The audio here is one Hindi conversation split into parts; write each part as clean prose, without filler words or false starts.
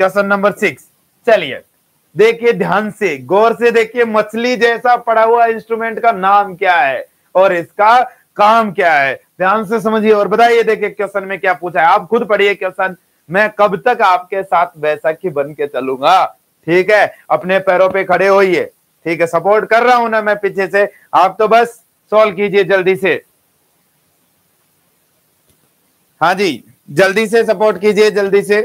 Question number 6। चलिए देखिए ध्यान से, गौर से देखिए, मछली जैसा पड़ा हुआ इंस्ट्रूमेंट का नाम क्या है और इसका काम क्या है? ध्यान से समझिए और बताइए। देखिए क्वेश्चन में क्या पूछा है, आप खुद पढ़िए क्वेश्चन। मैं कब तक आपके साथ बैसाखी बन के चलूंगा, ठीक है? अपने पैरों पे खड़े होइए, ठीक है? सपोर्ट कर रहा हूं ना मैं पीछे से, आप तो बस सॉल्व कीजिए जल्दी से। हाँ जी, जल्दी से सपोर्ट कीजिए, जल्दी से।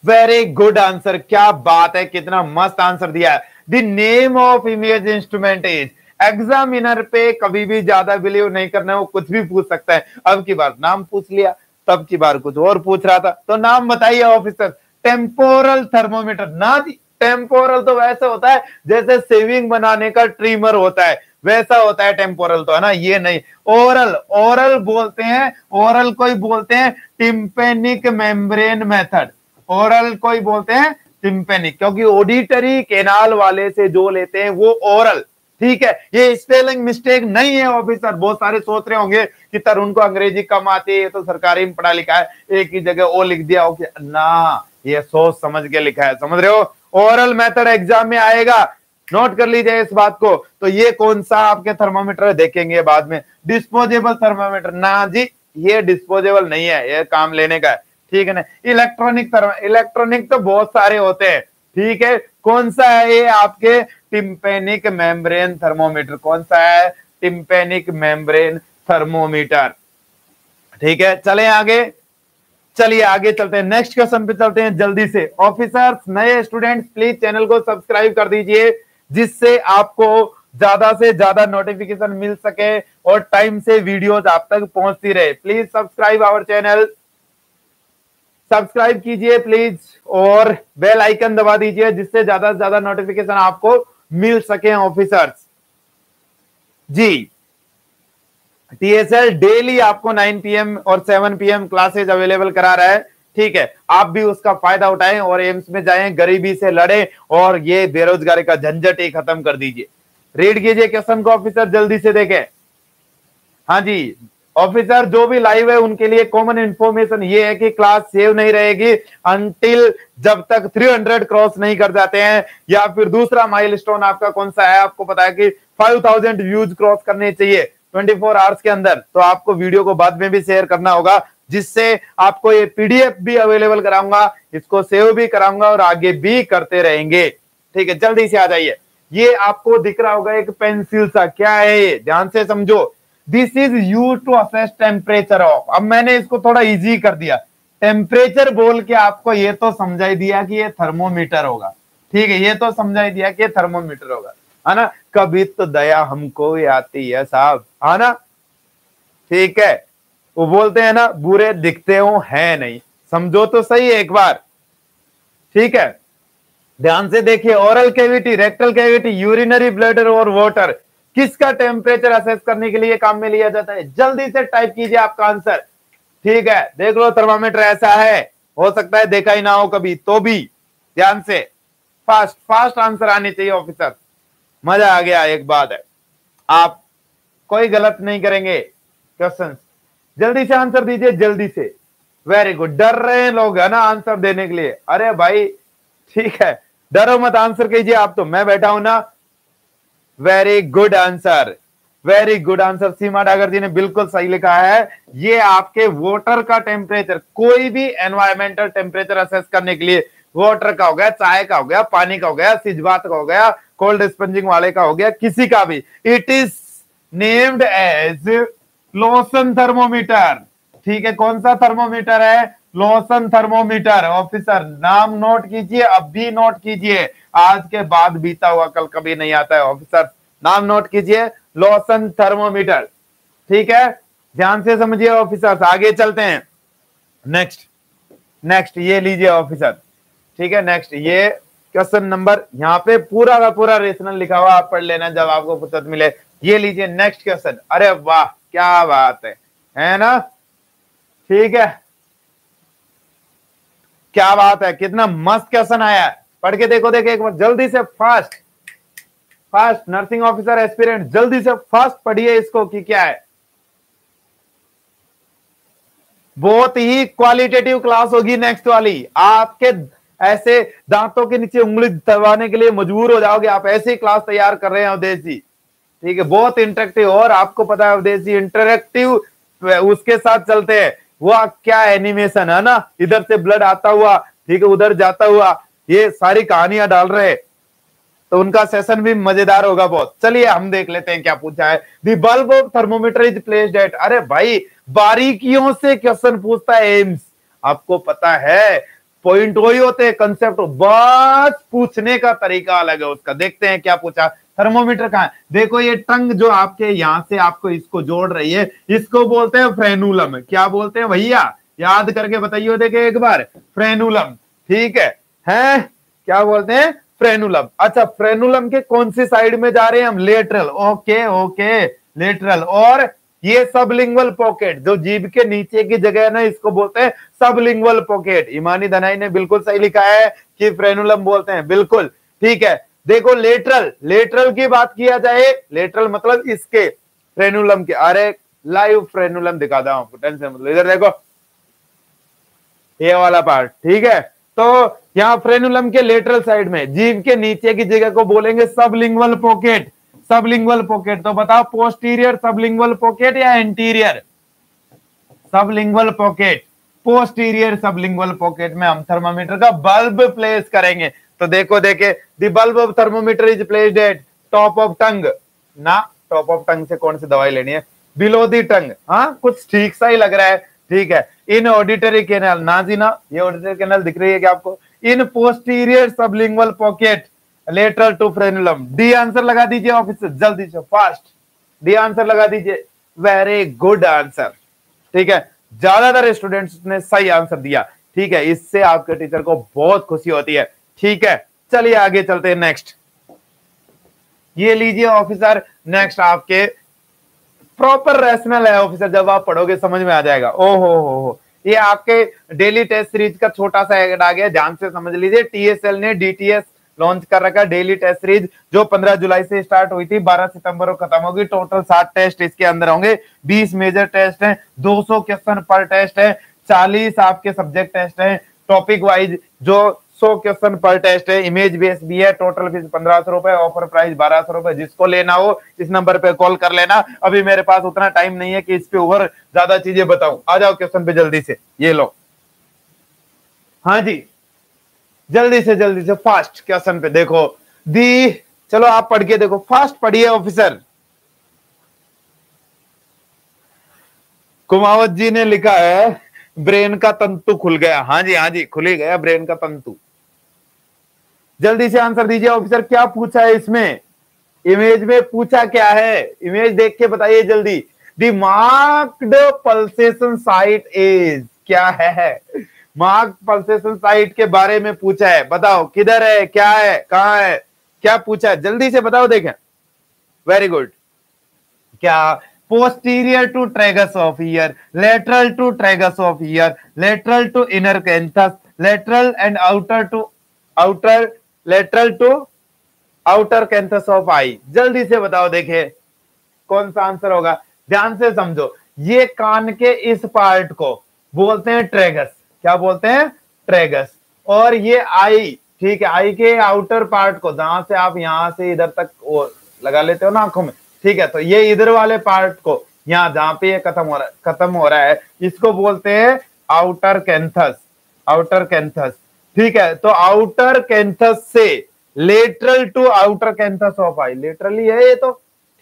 वेरी गुड आंसर, क्या बात है, कितना मस्त आंसर दिया है। The name of image instrument is. Examiner पे कभी भी ज्यादा बिलीव नहीं करना है, वो कुछ भी पूछ सकता है। अब की बार नाम पूछ लिया, तब की बार कुछ और पूछ रहा था, तो नाम बताइए ऑफिसर। टेम्पोरल थर्मोमीटर ना जी, टेम्पोरल तो वैसे होता है जैसे सेविंग बनाने का ट्रिमर होता है, वैसा होता है टेम्पोरल तो, है ना? ये नहीं। ओरल, ओरल बोलते हैं, ओरल को ही बोलते हैं टिम्पेनिक मेम्ब्रेन मेथड। ओरल को ही बोलते हैं टिम्पेनिक, क्योंकि ऑडिटरी केनाल वाले से जो लेते हैं वो ओरल, ठीक है? ये स्पेलिंग मिस्टेक नहीं है ऑफिसर। बहुत सारे सोच रहे होंगे कि तरुण को अंग्रेजी कम आती है, ये तो सरकारी में पढ़ा लिखा है, एक ही जगह ओ लिख दिया हो ना, ये सोच समझ के लिखा है, समझ रहे हो? ओरल मेथड एग्जाम में आएगा, नोट कर लीजिए इस बात को। तो ये कौन सा आपके थर्मोमीटर देखेंगे बाद में, डिस्पोजेबल थर्मोमीटर ना जी, ये डिस्पोजेबल नहीं है, ये काम लेने का है, ठीक है ना? इलेक्ट्रॉनिक इलेक्ट्रॉनिक तो बहुत सारे होते हैं, ठीक है? कौन सा है ये आपके टिम्पेनिक मेम्ब्रेन थर्मोमीटर, कौन सा है? टिम्पेनिक मेम्ब्रेन थर्मोमीटर, ठीक है? चले आगे, चलिए आगे चलते हैं, नेक्स्ट क्वेश्चन पे चलते हैं जल्दी से। ऑफिसर्स, नए स्टूडेंट्स प्लीज चैनल को सब्सक्राइब कर दीजिए, जिससे आपको ज्यादा से ज्यादा नोटिफिकेशन मिल सके और टाइम से वीडियोस आप तक पहुंचती रहे। Please subscribe our channel, subscribe कीजिए प्लीज, और बेल आइकन दबा दीजिए, जिससे ज्यादा से ज्यादा नोटिफिकेशन आपको मिल सके ऑफिसर्स जी। टीएसएल डेली आपको 9 PM और 7 PM क्लासेज अवेलेबल करा रहा है, ठीक है? आप भी उसका फायदा उठाएं और एम्स में जाएं, गरीबी से लड़ें और ये बेरोजगारी का झंझट ही खत्म कर दीजिए। रीड कीजिए क्वेश्चन को ऑफिसर, जल्दी से देखें। हाँ जी ऑफिसर, जो भी लाइव है उनके लिए कॉमन इंफॉर्मेशन ये है कि क्लास सेव नहीं रहेगी अंटिल जब तक 300 क्रॉस नहीं कर जाते हैं, या फिर दूसरा माइलस्टोन आपका कौन सा है? आपको पता है कि 5000 व्यूज क्रॉस करने चाहिए 24 आवर्स के अंदर। तो आपको वीडियो को बाद में भी शेयर करना होगा, जिससे आपको ये पीडीएफ भी अवेलेबल कराऊंगा, इसको सेव भी कराऊंगा और आगे भी करते रहेंगे, ठीक है? जल्दी से आ जाइए। ये आपको दिख रहा होगा एक पेंसिल सा, क्या है ये? ध्यान से समझो। This is use to assess temperature of. अब मैंने इसको थोड़ा इजी कर दिया, टेम्परेचर बोल के आपको ये तो समझाई दिया कि ये थर्मोमीटर होगा, ठीक है? ये तो समझाई दिया कि ये थर्मोमीटर होगा, है ना? कभी तो दया हमको ही आती है साहब, है ना? ठीक है, वो बोलते हैं ना, बुरे दिखते हो है नहीं, समझो तो सही एक बार, ठीक है? ध्यान से देखिए, oral cavity, rectal cavity, urinary bladder और वाटर, किसका टेम्परेचर असेस करने के लिए काम में लिया जाता है? जल्दी से टाइप कीजिए आपका आंसर, ठीक है? देख लो थर्मामीटर ऐसा है, हो सकता है देखा ही ना हो कभी, तो भी ध्यान से फास्ट फास्ट आंसर आने चाहिए ऑफिसर। मजा आ गया, एक बात है, आप कोई गलत नहीं करेंगे क्वेश्चन, जल्दी से आंसर दीजिए, जल्दी से। वेरी गुड, डर रहे हैं लोग है ना आंसर देने के लिए? अरे भाई ठीक है, डरो मत, आंसर कीजिए आप, तो मैं बैठा हूं ना। Very good answer, very good answer, Seema Dagar ji ने बिल्कुल सही लिखा है। ये आपके वाटर का टेम्परेचर, कोई भी एनवायरमेंटल टेम्परेचर असेस करने के लिए, वाटर का हो गया, चाय का हो गया, पानी का हो गया, सिजवात का हो गया, कोल्ड स्पंजिंग वाले का हो गया, किसी का भी, it is named as Lawson thermometer, ठीक है? कौन सा थर्मोमीटर है? Lawson thermometer. ऑफिसर नाम नोट कीजिए, अब भी नोट कीजिए, आज के बाद बीता हुआ कल कभी नहीं आता है ऑफिसर, नाम नोट कीजिए, लोसन थर्मोमीटर, ठीक है? ध्यान से समझिए ऑफिसर, आगे चलते हैं। नेक्स्ट, नेक्स्ट ये लीजिए ऑफिसर, ठीक है? नेक्स्ट ये क्वेश्चन नंबर, यहाँ पे पूरा का पूरा रेशनल लिखा हुआ, आप पढ़ लेना जब आपको फुर्सत मिले। ये लीजिए नेक्स्ट क्वेश्चन, अरे वाह क्या बात है ना? ठीक है, क्या बात है, कितना मस्त क्वेश्चन आया है, पढ़ के देखो, देखो एक बार जल्दी से, fast fast, nursing officer aspirant जल्दी से फास्ट पढ़िए इसको कि क्या है। बहुत ही क्वालिटेटिव क्लास होगी नेक्स्ट वाली। आपके ऐसे दांतों के नीचे उंगली दबाने के लिए मजबूर हो जाओगे, आप ऐसी क्लास तैयार कर रहे हैं अवधेश जी। ठीक है, बहुत इंटरेक्टिव, और आपको पता है अवधेश जी इंटरेक्टिव उसके साथ चलते हैं। वो क्या एनिमेशन है ना, इधर से ब्लड आता हुआ, ठीक है, उधर जाता हुआ, ये सारी कहानियां डाल रहे हैं, तो उनका सेशन भी मजेदार होगा बहुत। चलिए हम देख लेते हैं क्या पूछा है। The bulb of thermometer is placed at, अरे भाई बारीकियों से क्वेश्चन पूछता है एम्स, आपको पता है पॉइंट वही होते हैं, कंसेप्ट, बस पूछने का तरीका अलग है उसका। देखते हैं क्या पूछा। थर्मोमीटर कहाँ है, देखो ये टंग जो आपके यहां से आपको इसको जोड़ रही है, इसको बोलते हैं फ्रेनुलम। क्या बोलते हैं भैया, याद करके बताइए, देखे एक बार, फ्रेनुलम। ठीक है क्या बोलते हैं, फ्रेनुलम। अच्छा, फ्रेनुलम के कौन सी साइड में जा रहे हैं हम, लेटरल। Okay okay, lateral. और ये सबलिंगुअल पॉकेट जो जीभ के नीचे की जगह है ना, इसको बोलते हैं सबलिंगुअल पॉकेट। इमानी दनाई ने बिल्कुल सही लिखा है कि फ्रेनुलम बोलते हैं, बिल्कुल ठीक है। देखो लेटरल, लेटरल की बात किया जाए, लेटरल मतलब इसके फ्रेनुलम के, अरे लाइव फ्रेनुलम दिखा दूं आपको, टेंशन मतलब, इधर देखो ये वाला पार्ट, ठीक है। तो यहाँ फ्रेनुलम के लेटरल साइड में जीभ के नीचे की जगह को बोलेंगे सबलिंगुअल पॉकेट। सबलिंगुअल पॉकेट, तो बताओ पोस्टीरियर सबलिंगुअल पॉकेट या anterior sublingual pocket. Posterior sublingual pocket में हम थर्मामीटर का बल्ब प्लेस करेंगे। तो देखो देखे, the bulb of thermometer is placed at top of tongue, ना टॉप ऑफ टंग से कौन सी दवाई लेनी है, बिलो दी टंग। हाँ कुछ ठीक सा ही लग रहा है, ठीक है। इन ऑडिटरी कैनल, ना जी ना, ये ऑडिटरी कैनल दिख रही है क्या आपको, in posterior sublingual pocket lateral to frenulum. D answer लगा दीजिए ऑफिसर, जल्दी से फास्ट, डी आंसर लगा दीजिए। वेरी गुड आंसर, ठीक है, ज्यादातर स्टूडेंट्स ने सही आंसर दिया, ठीक है। इससे आपके टीचर को बहुत खुशी होती है, ठीक है। चलिए आगे चलते हैं, नेक्स्ट ये लीजिए ऑफिसर, नेक्स्ट आपके प्रॉपर रैशनल है ऑफिसर, जब आप पढ़ोगे समझ में आ जाएगा। ओहो हो, ये आपके डेली टेस्ट सीरीज का छोटा सा ऐड आ गया, ध्यान से समझ लीजिए। टीएसएल ने डीटीएस लॉन्च कर रखा, डेली टेस्ट सीरीज, जो 15 जुलाई से स्टार्ट हुई थी, 12 सितंबर को खत्म होगी। टोटल 60 टेस्ट इसके अंदर होंगे, 20 मेजर टेस्ट हैं, 200 क्वेश्चन पर टेस्ट है, 40 आपके सब्जेक्ट टेस्ट हैं, टॉपिक वाइज जो 100 क्वेश्चन पर टेस्ट है, इमेज बेस भी है। टोटल फीस 1500 रुपए, ऑफर प्राइस 1200 रुपए। जिसको लेना हो इस नंबर पे कॉल कर लेना। अभी मेरे पास उतना टाइम नहीं है कि इस पे और ज्यादा चीजें बताऊं। आ जाओ क्वेश्चन पे जल्दी से, ये लो, हाँ जी, जल्दी से फास्ट क्वेश्चन पे देखो दी। चलो आप पढ़ के देखो, फास्ट पढ़िए ऑफिसर। कुमावत जी ने लिखा है ब्रेन का तंतु खुल गया, हाँ जी खुल ही गया ब्रेन का तंतु। जल्दी से आंसर दीजिए ऑफिसर, क्या पूछा है इसमें, इमेज में पूछा क्या है, इमेज देख के बताइए जल्दी। The marked pulsation site is, क्या है, मार्क्ड पल्सेशन साइट के बारे में पूछा है, बताओ किधर है, क्या है, कहां है, क्या पूछा है, जल्दी से बताओ। देखें, वेरी गुड, क्या, posterior to tragus of ear, lateral to tragus of ear, lateral to inner canthus, lateral and lateral to outer canthus of eye। जल्दी से बताओ, देखे कौन सा आंसर होगा, ध्यान से समझो। ये कान के इस पार्ट को बोलते हैं ट्रेगस, क्या बोलते हैं, ट्रेगस। और ये आई, ठीक है, आई के आउटर पार्ट को, जहां से आप यहां से इधर तक वो लगा लेते हो ना आंखों में, ठीक है, तो ये इधर वाले पार्ट को, यहाँ जहां पे ये खत्म हो रहा है, इसको बोलते हैं आउटर कैंथस, आउटर कैंथस, ठीक है। तो आउटर कैंथस से lateral to outer canthus of eye, laterally है ये तो,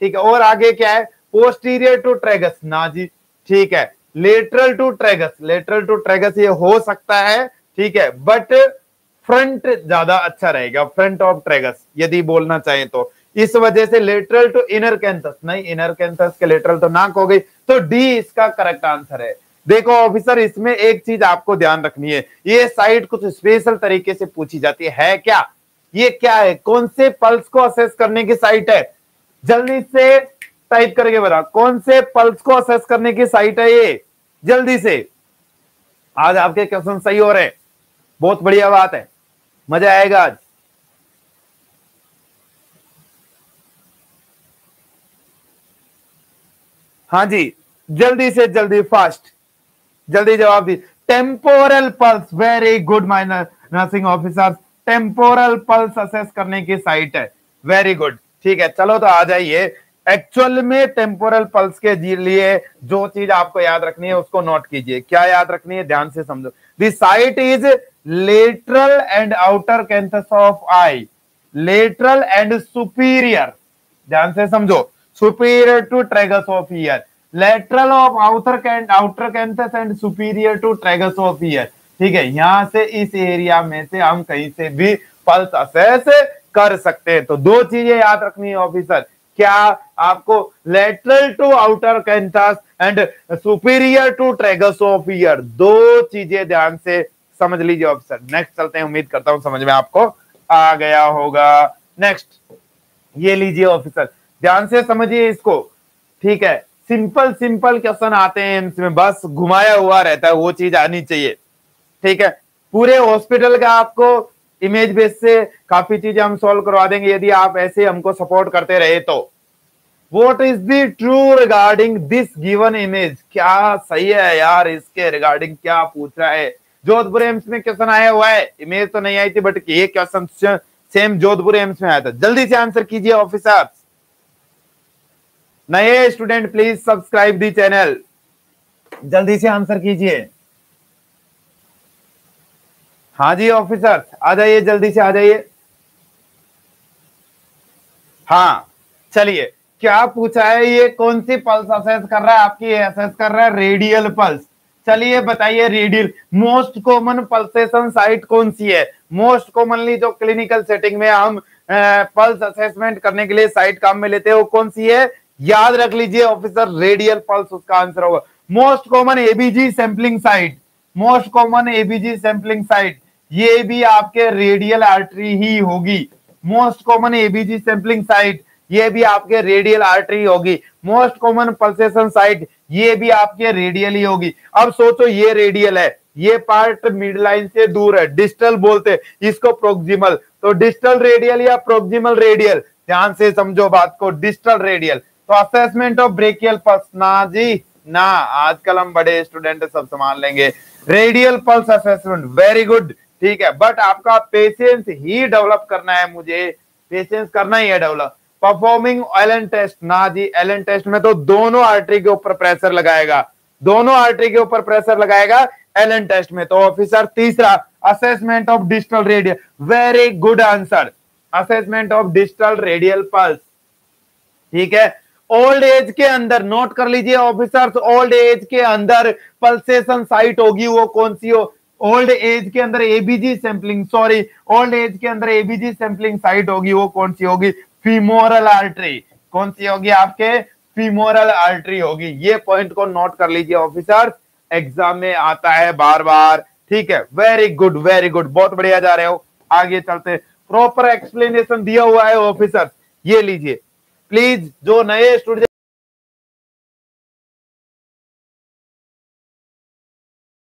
ठीक है। और आगे क्या है, पोस्टीरियर टू ट्रेगस, ना जी, ठीक है, lateral to tragus, lateral to tragus ये हो सकता है, ठीक है, बट फ्रंट ज्यादा अच्छा रहेगा, फ्रंट ऑफ ट्रेगस यदि बोलना चाहें तो। इस वजह से लेटरल टू इनर कैंथस, नहीं इनर कैंथस के लेटरल तो नाक हो गई, तो डी इसका करेक्ट आंसर है। देखो ऑफिसर, इसमें एक चीज आपको ध्यान रखनी है, ये साइट कुछ स्पेशल तरीके से पूछी जाती है क्या, ये क्या है, कौन से पल्स को असेस करने की साइट है, जल्दी से टाइप करके बता, कौन से पल्स को असेस करने की साइट है ये, जल्दी से। आज आपके क्वेश्चन सही हो रहे हैं, बहुत बढ़िया बात है, मजा आएगा आज। हाँ जी, जल्दी से जल्दी फास्ट, जल्दी जवाब दी। Temporal pulse, very good my nursing officers, temporal pulse assess करने की साइट है, वेरी गुड। ठीक है, चलो तो आ जाइए। एक्चुअल में टेम्पोरल पल्स के लिए जो चीज आपको याद रखनी है उसको नोट कीजिए। क्या याद रखनी है, ध्यान से समझो। The site is lateral and outer canthus of eye, lateral and superior, ध्यान से समझो, superior to tragus of ear, lateral of outer canthus and superior to tragus of ear. ठीक है, यहां से इस एरिया में से हम कहीं से भी पल्स असेस कर सकते हैं। तो दो चीजें याद रखनी है ऑफिसर, क्या आपको, lateral to outer canthus and superior to tragus of ear, दो चीजें ध्यान से समझ लीजिए ऑफिसर। नेक्स्ट चलते हैं, उम्मीद करता हूं समझ में आपको आ गया होगा। नेक्स्ट ये लीजिए ऑफिसर, ध्यान से समझिए इसको। ठीक है, सिंपल सिंपल क्वेश्चन आते हैं इसमें, बस घुमाया हुआ रहता है, वो चीज आनी चाहिए। ठीक है, पूरे हॉस्पिटल का आपको इमेज बेस से काफी चीजें हम सॉल्व करवा देंगे यदि आप ऐसे हमको सपोर्ट करते रहे तो। What is the true regarding this given image, क्या सही है यार, इसके रिगार्डिंग क्या पूछ रहा है। जोधपुर एम्स में क्वेश्चन आया हुआ है, इमेज तो नहीं आई थी बट ये क्वेश्चन सेम जोधपुर एम्स में आया था। जल्दी से आंसर कीजिए ऑफिसर। नए student please subscribe the channel, जल्दी से आंसर कीजिए। हाँ जी ऑफिसर, आ जाइए, जल्दी से आ जाइए। हाँ चलिए, क्या पूछा है, ये कौन सी पल्स असेस कर रहा है आपकी, असेस कर रहा है रेडियल पल्स। चलिए बताइए, radial most common pulsation site कौन सी है। मोस्ट कॉमनली जो क्लिनिकल सेटिंग में हम पल्स असेसमेंट करने के लिए साइट काम में लेते हैं वो कौन सी है, याद रख लीजिए ऑफिसर, रेडियल पल्स उसका आंसर होगा। Most common ABG sampling site, most common ABG sampling site, ये भी आपके रेडियल आर्टरी ही होगी। Most common ABG sampling site, ये भी आपके रेडियल आर्टरी होगी। मोस्ट कॉमन पल्सेशन साइट, ये भी आपके रेडियल ही होगी। अब सोचो ये रेडियल है, ये पार्ट मिड लाइन से दूर है, डिस्टल बोलते हैं इसको, प्रोक्सिमल, तो डिस्टल रेडियल या प्रोक्सिमल रेडियल, ध्यान से समझो बात को, डिस्टल रेडियल। तो असेसमेंट ऑफ ब्रेकियल पल्स, ना जी ना, आजकल हम बड़े स्टूडेंट सब संभाल लेंगे। Radial pulse assessment, very good. ठीक है, बट आपका पेशेंस ही डेवलप करना है, मुझे पेशेंस करना ही है डेवलप। परफॉर्मिंग एलन टेस्ट, ना जी, एलन टेस्ट में तो दोनों आर्टरी के ऊपर प्रेशर लगाएगा, दोनों आर्टरी के ऊपर प्रेशर लगाएगा एलन टेस्ट में। तो ऑफिसर तीसरा, assessment of distal radial, very good answer, assessment of distal radial pulse. ठीक है, ओल्ड एज के अंदर नोट कर लीजिए ऑफिसर्स, ओल्ड एज के अंदर पल्सेशन साइट होगी वो कौन सी हो, ओल्ड एज के अंदर ABG sampling, sorry, old age के अंदर एबीजी सैंपलिंग साइट होगी वो कौन सी होगी, फीमोरल आर्टरी, कौन सी होगी आपके, फीमोरल आर्टरी होगी। ये पॉइंट को नोट कर लीजिए ऑफिसर, एग्जाम में आता है बार बार। ठीक है, वेरी गुड वेरी गुड, बहुत बढ़िया जा रहे हो, आगे चलते। प्रॉपर एक्सप्लेनेशन दिया हुआ है ऑफिसर, ये लीजिए प्लीज, जो नए स्टूडेंट